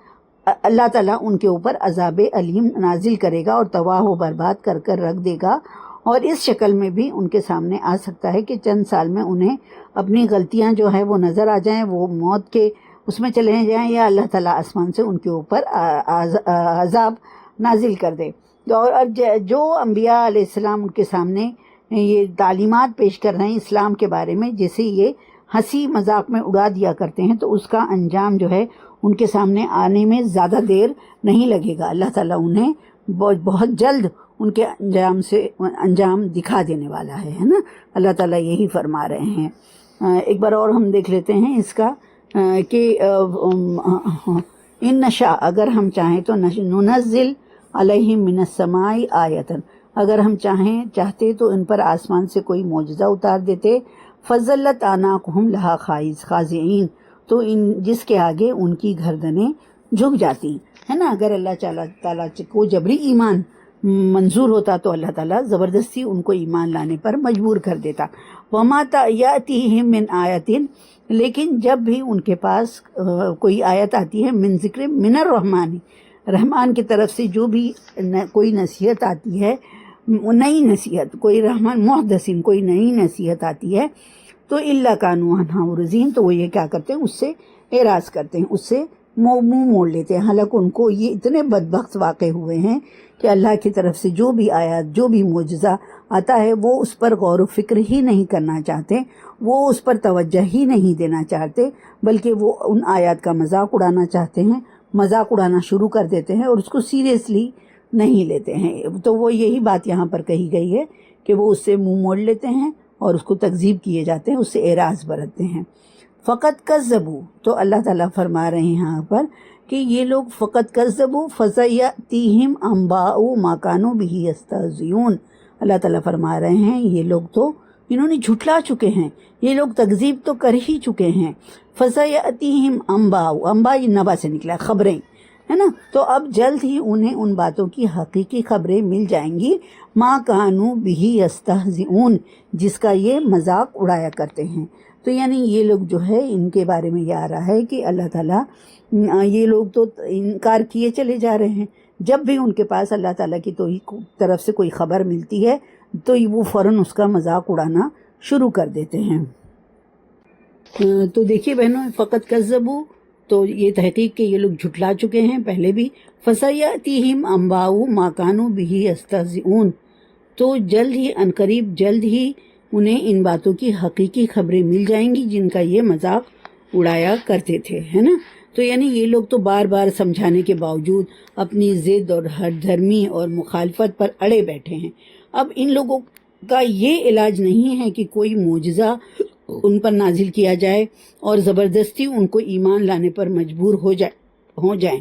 S2: اللہ تعالیٰ ان کے اوپر عذاب علیم نازل کرے گا اور تباہ و برباد کر رکھ دے گا۔ اور اس شکل میں بھی ان کے سامنے آ سکتا ہے کہ چند سال میں انہیں اپنی غلطیاں جو ہے وہ نظر آ جائیں، وہ موت کے اس میں چلے جائیں، یا اللہ تعالیٰ آسمان سے ان کے اوپر عذاب نازل کر دے۔ اور جو انبیاء علیہ السلام ان کے سامنے یہ تعلیمات پیش کر رہے ہیں اسلام کے بارے میں، جیسے یہ ہنسی مذاق میں اڑا دیا کرتے ہیں، تو اس کا انجام جو ہے ان کے سامنے آنے میں زیادہ دیر نہیں لگے گا۔ اللہ تعالیٰ انہیں بہت جلد ان کے انجام دکھا دینے والا ہے نا، اللہ تعالیٰ یہی فرما رہے ہیں۔ ایک بار اور ہم دیکھ لیتے ہیں اس کا کہ ان نشاء، اگر ہم چاہیں تو ننزل علیہم من السماء آیۃ، اگر ہم چاہتے تو ان پر آسمان سے کوئی معجزہ اتار دیتے، فظلت اعناقہم لہا خاضعین، تو جس کے آگے ان کی گردنیں جھک جاتی ہے نا۔ اگر اللہ تعالیٰ کو جبری ایمان منظور ہوتا تو اللہ تعالیٰ زبردستی ان کو ایمان لانے پر مجبور کر دیتا۔ وما یاتیہم من آیۃ، لیکن جب بھی ان کے پاس کوئی آیت آتی ہے، من ذکر من الرحمن، رحمان کی طرف سے جو بھی کوئی نصیحت آتی ہے، نئی نصیحت، کوئی رحمان محدثین کوئی نئی نصیحت آتی ہے، تو الا کانوا عنہا معرضین، تو وہ یہ کیا کرتے ہیں، اس سے اعراض کرتے ہیں، اس سے منہ موڑ لیتے ہیں۔ حالانکہ ان کو یہ اتنے بدبخت واقع ہوئے ہیں کہ اللہ کی طرف سے جو بھی آیات، جو بھی معجزہ آتا ہے، وہ اس پر غور و فکر ہی نہیں کرنا چاہتے، وہ اس پر توجہ ہی نہیں دینا چاہتے، بلکہ وہ ان آیات کا مذاق اڑانا چاہتے ہیں، مذاق اڑانا شروع کر دیتے ہیں اور اس کو سیریسلی نہیں لیتے ہیں۔ تو وہ یہی بات یہاں پر کہی گئی ہے کہ وہ اس سے منہ موڑ لیتے ہیں اور اس کو تکذیب کیے جاتے ہیں، اس سے اعراض برتتے ہیں۔ فقط کذبوا، تو اللہ تعالیٰ فرما رہے ہیں یہاں پر کہ یہ لوگ فقط کذبوا فسیأتیہم انباء ما کانوا بہ یستہزئون، اللہ تعالیٰ فرما رہے ہیں یہ لوگ تو انہوں نے جھٹلا چکے ہیں، یہ لوگ تکذیب تو کر ہی چکے ہیں۔ فسیأتیہم انباء، انباء یہ نبا سے نکلا، خبریں، ہے نا. تو اب جلد ہی انہیں ان باتوں کی حقیقی خبریں مل جائیں گی ما کانوا بہ یستہزئون، جس کا یہ مذاق اڑایا کرتے ہیں. تو یعنی یہ لوگ جو ہے ان کے بارے میں یہ آ رہا ہے کہ اللہ تعالیٰ یہ لوگ تو انکار کیے چلے جا رہے ہیں. جب بھی ان کے پاس اللہ تعالیٰ کی طرف سے کوئی خبر ملتی ہے تو وہ فوراً اس کا مذاق اڑانا شروع کر دیتے ہیں. تو دیکھیے بہنوں، فقط کذبوا، تو یہ تحقیق کہ یہ لوگ جھٹلا چکے ہیں پہلے بھی. فسیأتیہم انباء ما کانوا بہ یستہزئون، تو جلد ہی عنقریب جلد ہی انہیں ان باتوں کی حقیقی خبریں مل جائیں گی جن کا یہ مذاق اڑایا کرتے تھے، ہے نا. تو یعنی یہ لوگ تو بار بار سمجھانے کے باوجود اپنی ضد اور ہٹ دھرمی اور مخالفت پر اڑے بیٹھے ہیں. اب ان لوگوں کا یہ علاج نہیں ہے کہ کوئی معجزہ ان پر نازل کیا جائے اور زبردستی ان کو ایمان لانے پر مجبور ہو جائیں.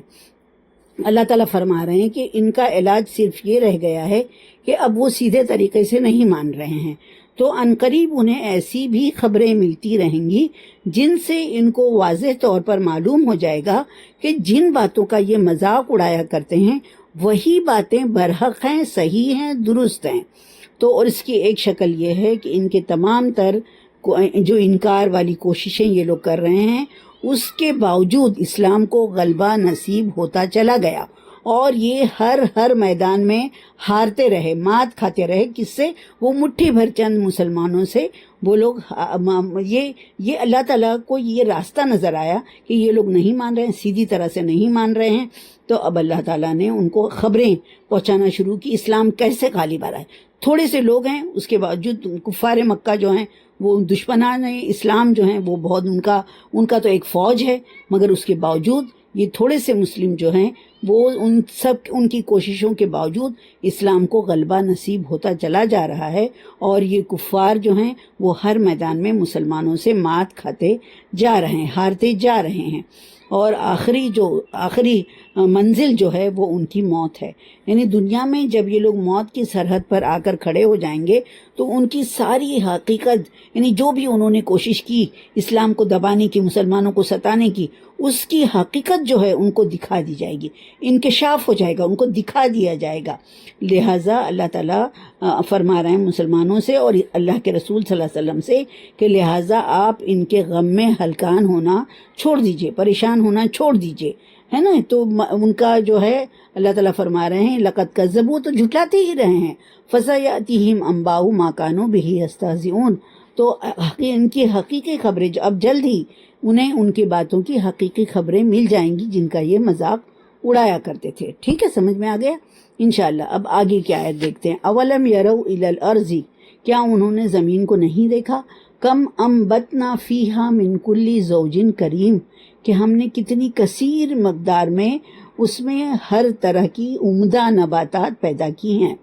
S2: اللہ تعالیٰ فرما رہے ہیں کہ ان کا علاج صرف یہ رہ گیا ہے کہ اب وہ سیدھے طریقے سے نہیں مان رہے ہیں. تو عنقریب انہیں ایسی بھی خبریں ملتی رہیں گی جن سے ان کو واضح طور پر معلوم ہو جائے گا کہ جن باتوں کا یہ مذاق اڑایا کرتے ہیں وہی باتیں برحق ہیں، صحیح ہیں، درست ہیں. تو اور اس کی ایک شکل یہ ہے کہ ان کے تمام تر جو انکار والی کوششیں یہ لوگ کر رہے ہیں اس کے باوجود اسلام کو غلبہ نصیب ہوتا چلا گیا، اور یہ ہر میدان میں ہارتے رہے، مات کھاتے رہے. کس سے؟ وہ مٹھی بھر چند مسلمانوں سے. وہ لوگ یہ اللہ تعالیٰ کو یہ راستہ نظر آیا کہ یہ لوگ نہیں مان رہے ہیں، سیدھی طرح سے نہیں مان رہے ہیں. تو اب اللہ تعالیٰ نے ان کو خبریں پہنچانا شروع کی اسلام کیسے غالب آ رہا ہے. تھوڑے سے لوگ ہیں، اس کے باوجود کفار مکہ جو ہیں وہ دشمنان اسلام جو ہیں وہ بہت ان کا تو ایک فوج ہے، مگر اس کے باوجود یہ تھوڑے سے مسلم جو ہیں وہ ان کی کوششوں کے باوجود اسلام کو غلبہ نصیب ہوتا چلا جا رہا ہے، اور یہ کفار جو ہیں وہ ہر میدان میں مسلمانوں سے مات کھاتے جا رہے ہیں، ہارتے جا رہے ہیں. اور آخری منزل جو ہے وہ ان کی موت ہے. یعنی دنیا میں جب یہ لوگ موت کی سرحد پر آ کر کھڑے ہو جائیں گے تو ان کی ساری حقیقت، یعنی جو بھی انہوں نے کوشش کی اسلام کو دبانے کی، مسلمانوں کو ستانے کی، اس کی حقیقت جو ہے ان کو دکھا دی جائے گی، انکشاف ہو جائے گا، ان کو دکھا دیا جائے گا. لہٰذا اللہ تعالیٰ فرما رہے ہیں مسلمانوں سے اور اللہ کے رسول صلی اللہ علیہ وسلم سے کہ لہٰذا آپ ان کے غم میں ہلکان ہونا چھوڑ دیجئے، پریشان ہونا چھوڑ دیجئے، ہے نا. تو ان کا جو ہے اللہ تعالیٰ فرما رہے ہیں لقد کذبوا، تو جھٹلاتے ہی رہے ہیں. فسیأتیہم انباء ما کانوا بہ یستہزئون، تو ان کی حقیقی خبریں اب جلد ہی انہیں ان کی باتوں کی حقیقی خبریں مل جائیں گی جن کا یہ مذاق اڑایا کرتے تھے. ٹھیک ہے، سمجھ میں آ گیا انشاءاللہ. اب آگے کی آیت دیکھتے ہیں. اولم یروا الی الارض، کیا انہوں نے زمین کو نہیں دیکھا؟ کم انبتنا فیہا من کل زوج کریم، کہ ہم نے کتنی کثیر مقدار میں اس میں ہر طرح کی عمدہ نباتات پیدا کی ہیں.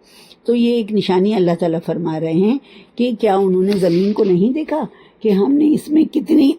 S2: تو یہ ایک نشانی اللہ تعالیٰ فرما رہے ہیں کہ کیا انہوں نے زمین کو نہیں دیکھا کہ ہم نے اس میں کتنی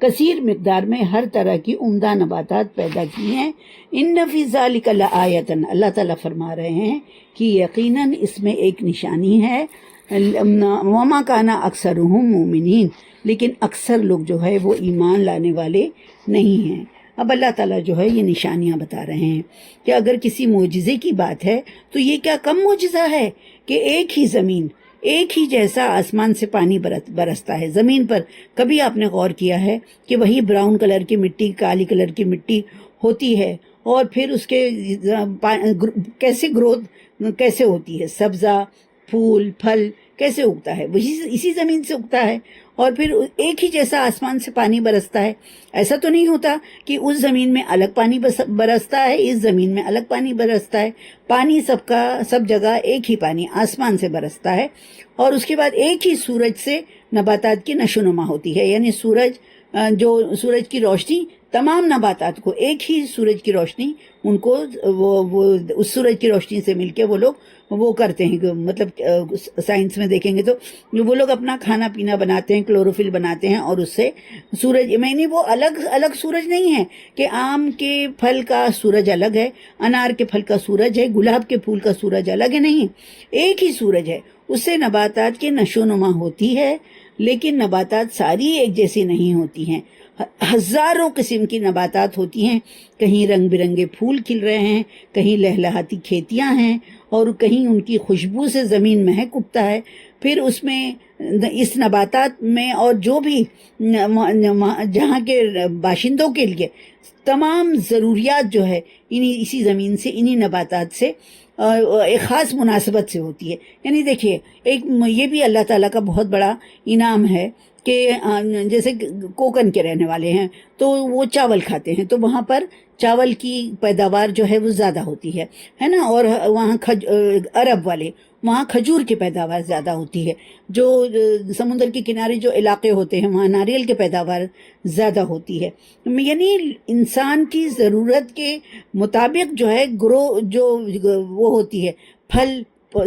S2: کثیر مقدار میں ہر طرح کی عمدہ نباتات پیدا کی ہیں. ان فی ذالک لآیۃ، اللہ تعالیٰ فرما رہے ہیں کہ یقیناً اس میں ایک نشانی ہے. وما کان اکثرہم مومنین، لیکن اکثر لوگ جو ہے وہ ایمان لانے والے نہیں ہیں. اب اللہ تعالیٰ جو ہے یہ نشانیاں بتا رہے ہیں کہ اگر کسی معجزے کی بات ہے تو یہ کیا کم معجزہ ہے کہ ایک ہی زمین، ایک ہی جیسا آسمان سے پانی برستا ہے زمین پر. کبھی آپ نے غور کیا ہے کہ وہی براؤن کلر کی مٹی، کالی کلر کی مٹی ہوتی ہے، اور پھر اس کے کیسے گروتھ کیسے ہوتی ہے، سبزہ، پھول، پھل کیسے اگتا ہے؟ وہی اسی زمین سے اگتا ہے. اور پھر ایک ہی جیسا آسمان سے پانی برستا ہے. ایسا تو نہیں ہوتا کہ اس زمین میں الگ پانی برستا ہے، اس زمین میں الگ پانی برستا ہے. پانی سب جگہ ایک ہی پانی آسمان سے برستا ہے. اور اس کے بعد ایک ہی سورج سے نباتات کی نشو نما ہوتی ہے. یعنی سورج کی روشنی تمام نباتات کو، ایک ہی سورج کی روشنی ان کو وہ اس سورج کی روشنی سے مل کے وہ لوگ وہ کرتے ہیں. مطلب سائنس میں دیکھیں گے تو وہ لوگ اپنا کھانا پینا بناتے ہیں، کلوروفل بناتے ہیں، اور اس سے سورج میں وہ الگ سورج نہیں ہے کہ آم کے پھل کا سورج الگ ہے، انار کے پھل کا سورج ہے، گلاب کے پھول کا سورج الگ ہے. نہیں، ایک ہی سورج ہے، اس سے نباتات کی نشو نما ہوتی ہے. لیکن نباتات ساری ایک جیسی نہیں ہوتی ہیں، ہزاروں قسم کی نباتات ہوتی ہیں، کہیں رنگ برنگے پھول کھل رہے ہیں، کہیں لہلہاتی کھیتیاں ہیں، اور کہیں ان کی خوشبو سے زمین مہک اٹھتا ہے۔ پھر اس میں اس نباتات میں اور جو بھی جہاں کے باشندوں کے لیے تمام ضروریات جو ہے اسی زمین سے، انہی نباتات سے ایک خاص مناسبت سے ہوتی ہے۔ یعنی دیکھیے، ایک یہ بھی اللہ تعالیٰ کا بہت بڑا انعام ہے کہ جیسے کوکن کے رہنے والے ہیں تو وہ چاول کھاتے ہیں، تو وہاں پر چاول کی پیداوار جو ہے وہ زیادہ ہوتی ہے نا، اور وہاں عرب والے وہاں کھجور کی پیداوار زیادہ ہوتی ہے، جو سمندر کے کنارے جو علاقے ہوتے ہیں وہاں ناریل کی پیداوار زیادہ ہوتی ہے۔ یعنی انسان کی ضرورت کے مطابق جو ہے جو وہ ہوتی ہے، پھل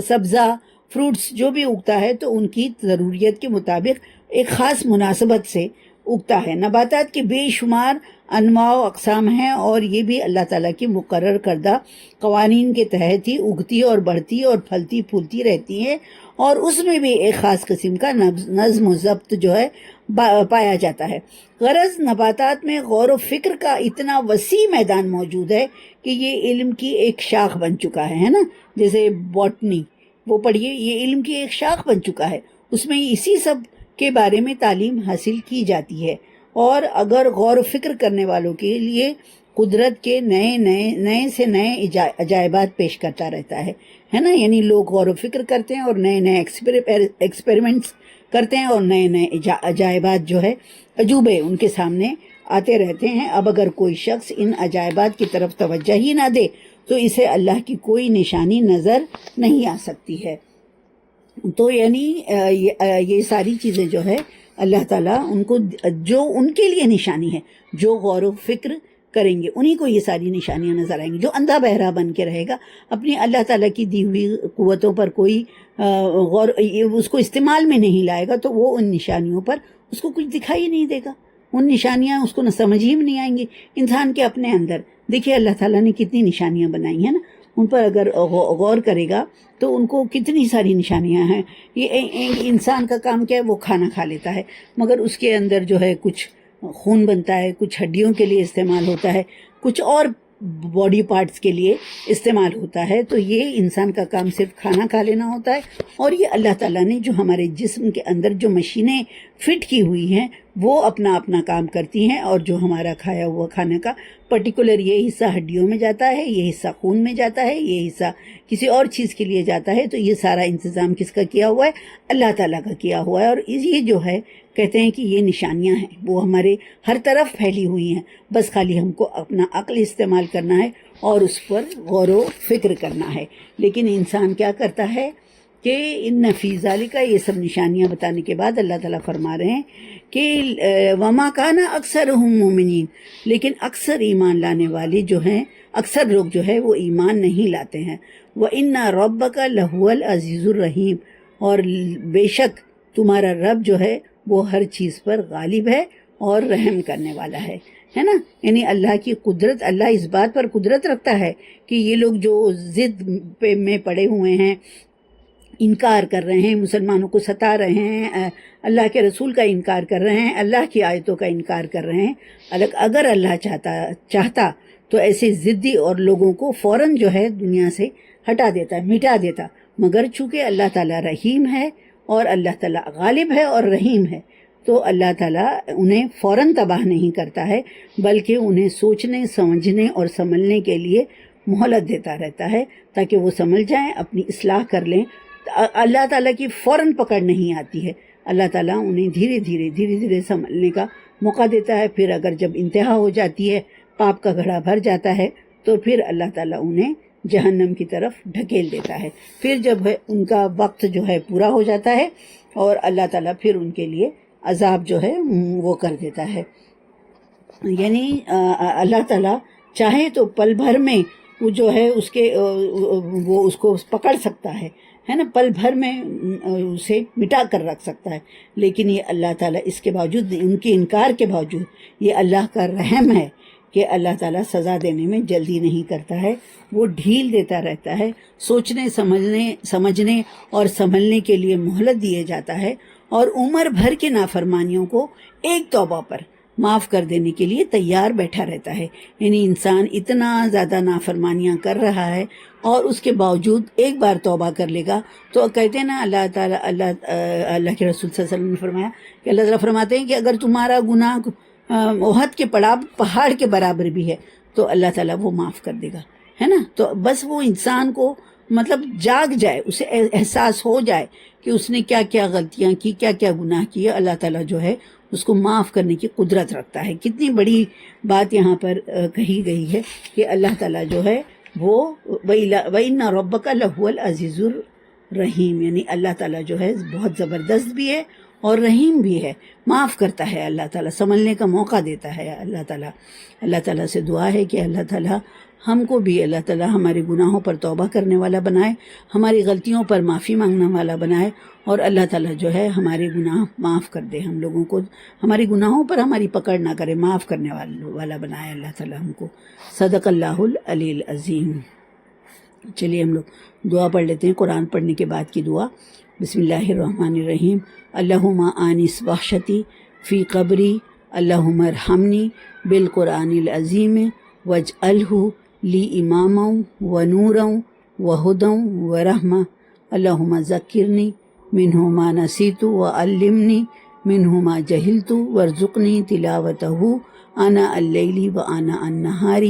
S2: سبزہ فروٹس جو بھی اگتا ہے تو ان کی ضروریت کے مطابق ایک خاص مناسبت سے اگتا ہے۔ نباتات کے بے شمار انواع و اقسام ہیں، اور یہ بھی اللہ تعالیٰ کی مقرر کردہ قوانین کے تحت ہی اگتی اور بڑھتی اور پھلتی پھولتی رہتی ہیں، اور اس میں بھی ایک خاص قسم کا نظم و ضبط جو ہے پایا جاتا ہے۔ غرض نباتات میں غور و فکر کا اتنا وسیع میدان موجود ہے کہ یہ علم کی ایک شاخ بن چکا ہے نا، جیسے باٹنی وہ پڑھیے، یہ علم کی ایک شاخ بن چکا ہے، اس میں اسی سب کے بارے میں تعلیم حاصل کی جاتی ہے۔ اور اگر غور و فکر کرنے والوں کے لیے قدرت کے نئے سے نئے عجائبات پیش کرتا رہتا ہے نا، یعنی لوگ غور و فکر کرتے ہیں اور نئے ایکسپیریمنٹس کرتے ہیں، اور نئے عجائبات جو ہے عجوبے ان کے سامنے آتے رہتے ہیں۔ اب اگر کوئی شخص ان عجائبات کی طرف توجہ ہی نہ دے تو اسے اللہ کی کوئی نشانی نظر نہیں آ سکتی ہے۔ تو یعنی یہ ساری چیزیں جو ہے اللہ تعالیٰ ان کو، جو ان کے لیے نشانی ہے، جو غور و فکر کریں گے انہی کو یہ ساری نشانیاں نظر آئیں گی۔ جو اندھا بہرا بن کے رہے گا، اپنی اللہ تعالیٰ کی دی ہوئی قوتوں پر کوئی اس کو استعمال میں نہیں لائے گا، تو وہ ان نشانیوں پر اس کو کچھ دکھائی نہیں دے گا، ان نشانیاں اس کو نہ سمجھ ہی میں نہیں آئیں گی۔ انسان کے اپنے اندر دیکھیے اللہ تعالیٰ نے کتنی نشانیاں بنائی ہیں نا، ان پر اگر غور کرے گا تو ان کو کتنی ساری نشانیاں ہیں۔ یہ انسان کا کام کیا ہے، وہ کھانا کھا لیتا ہے، مگر اس کے اندر جو ہے کچھ خون بنتا ہے، کچھ ہڈیوں کے لیے استعمال ہوتا ہے، کچھ اور باڈی پارٹس کے لیے استعمال ہوتا ہے۔ تو یہ انسان کا کام صرف کھانا کھا لینا ہوتا ہے، اور یہ اللہ تعالیٰ نے جو ہمارے جسم کے اندر جو مشینیں فٹ کی ہوئی ہیں وہ اپنا کام کرتی ہیں، اور جو ہمارا کھایا ہوا کھانے کا پرٹیکولر یہ حصہ ہڈیوں میں جاتا ہے، یہ حصہ خون میں جاتا ہے، یہ حصہ کسی اور چیز کے لیے جاتا ہے۔ تو یہ سارا انتظام کس کا کیا ہوا ہے؟ اللہ تعالیٰ کا کیا ہوا ہے۔ اور یہ جو ہے کہتے ہیں کہ یہ نشانیاں ہیں، وہ ہمارے ہر طرف پھیلی ہوئی ہیں، بس خالی ہم کو اپنا عقل استعمال کرنا ہے اور اس پر غور و فکر کرنا ہے۔ لیکن انسان کیا کرتا ہے کہ ان فی ذالک، یہ سب نشانیاں بتانے کے بعد اللہ تعالیٰ فرما رہے ہیں کہ وما کان اکثرہم مومنین، لیکن اکثر ایمان لانے والے جو ہیں، اکثر لوگ جو ہے وہ ایمان نہیں لاتے ہیں۔ وَإِنَّ رَبَّكَ لَهُوَ الْعَزِيزُ الرَّحِيمُ، اور بے شک تمہارا رب جو ہے وہ ہر چیز پر غالب ہے اور رحم کرنے والا ہے نا۔ یعنی اللہ کی قدرت، اللہ اس بات پر قدرت رکھتا ہے کہ یہ لوگ جو ضد میں پڑے ہوئے ہیں، انکار کر رہے ہیں، مسلمانوں کو ستا رہے ہیں، اللہ کے رسول کا انکار کر رہے ہیں، اللہ کی آیتوں کا انکار کر رہے ہیں، اگر اللہ چاہتا تو ایسے ضدی اور لوگوں کو فوراً جو ہے دنیا سے ہٹا دیتا، مٹا دیتا، مگر چونکہ اللہ تعالیٰ رحیم ہے اور اللہ تعالیٰ غالب ہے اور رحیم ہے، تو اللہ تعالیٰ انہیں فوراً تباہ نہیں کرتا ہے، بلکہ انہیں سوچنے، سمجھنے اور سنبھلنے کے لیے مہلت دیتا رہتا ہے، تاکہ وہ سمجھ جائیں، اپنی اصلاح کر لیں۔ اللہ تعالیٰ کی فوراً پکڑ نہیں آتی ہے، اللہ تعالیٰ انہیں دھیرے دھیرے سنبھلنے کا موقع دیتا ہے۔ پھر اگر جب انتہا ہو جاتی ہے، پاپ کا گھڑا بھر جاتا ہے، تو پھر اللہ تعالیٰ انہیں جہنم کی طرف ڈھکیل دیتا ہے۔ پھر جب ان کا وقت جو ہے پورا ہو جاتا ہے، اور اللہ تعالیٰ پھر ان کے لیے عذاب جو ہے وہ کر دیتا ہے۔ یعنی اللہ تعالیٰ چاہے تو پل بھر میں وہ جو ہے وہ اس کو پکڑ سکتا ہے نا، پل بھر میں اسے مٹا کر رکھ سکتا ہے، لیکن یہ اللہ تعالیٰ اس کے باوجود، ان کے انکار کے باوجود، یہ اللہ کا رحم ہے کہ اللہ تعالیٰ سزا دینے میں جلدی نہیں کرتا ہے، وہ ڈھیل دیتا رہتا ہے، سوچنے سمجھنے اور سنبھلنے کے لیے مہلت دیے جاتا ہے، اور عمر بھر کے نافرمانیوں کو ایک توبہ پر معاف کر دینے کے لیے تیار بیٹھا رہتا ہے۔ یعنی انسان اتنا زیادہ نافرمانیاں کر رہا ہے اور اس کے باوجود ایک بار توبہ کر لے گا تو کہتے ہیں نا اللہ تعالیٰ اللہ کے رسول صلی اللہ علیہ وسلم نے فرمایا کہ اللہ تعالیٰ فرماتے ہیں کہ اگر تمہارا گناہ احد کے پہاڑ کے برابر بھی ہے تو اللہ تعالیٰ وہ معاف کر دے گا، ہے نا۔ تو بس وہ انسان کو مطلب جاگ جائے، اسے احساس ہو جائے کہ اس نے کیا کیا غلطیاں کی، کیا کیا گناہ کیے، اللہ تعالیٰ جو ہے اس کو معاف کرنے کی قدرت رکھتا ہے۔ کتنی بڑی بات یہاں پر کہی گئی ہے کہ اللہ تعالیٰ جو ہے وہ وَإِنَّ رَبَّكَ لَهُوَ الْعَزِيزُ الرَّحِيمُ، یعنی اللہ تعالیٰ جو ہے بہت زبردست بھی ہے اور رحیم بھی ہے، معاف کرتا ہے اللہ تعالیٰ، سنبھلنے کا موقع دیتا ہے اللہ تعالیٰ۔ اللہ تعالیٰ سے دعا ہے کہ اللہ تعالیٰ ہم کو بھی اللہ تعالیٰ ہمارے گناہوں پر توبہ کرنے والا بنائے، ہماری غلطیوں پر معافی مانگنے والا بنائے، اور اللہ تعالیٰ جو ہے ہمارے گناہ معاف کر دے، ہم لوگوں کو ہمارے گناہوں پر ہماری پکڑ نہ کرے، معاف کرنے والا بنائے اللہ تعالیٰ ہم کو۔ صدق اللہ العلی العظیم۔ چلیے ہم لوگ دعا پڑھ لیتے ہیں، قرآن پڑھنے کے بعد کی دعا۔ بسم اللہ الرحمن الرحیم۔ اللہم آنس وحشتی فی قبری، اللہم ارحمنی بالقرآن العظیم واجعلہ لی اماما ونورا وہدا ورحمہ، اللہم ذکرنی منہ ما نسیت وعلمنی منہ ما جہلت وارزقنی تلاوتہ آناء اللیل وآناء النہار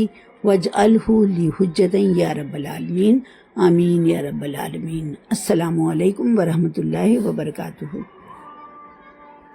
S2: واجعلہ لی حجتا یا رب العالمین، آمین یا رب العالمین۔ السلام علیکم ورحمۃ اللہ وبرکاتہ۔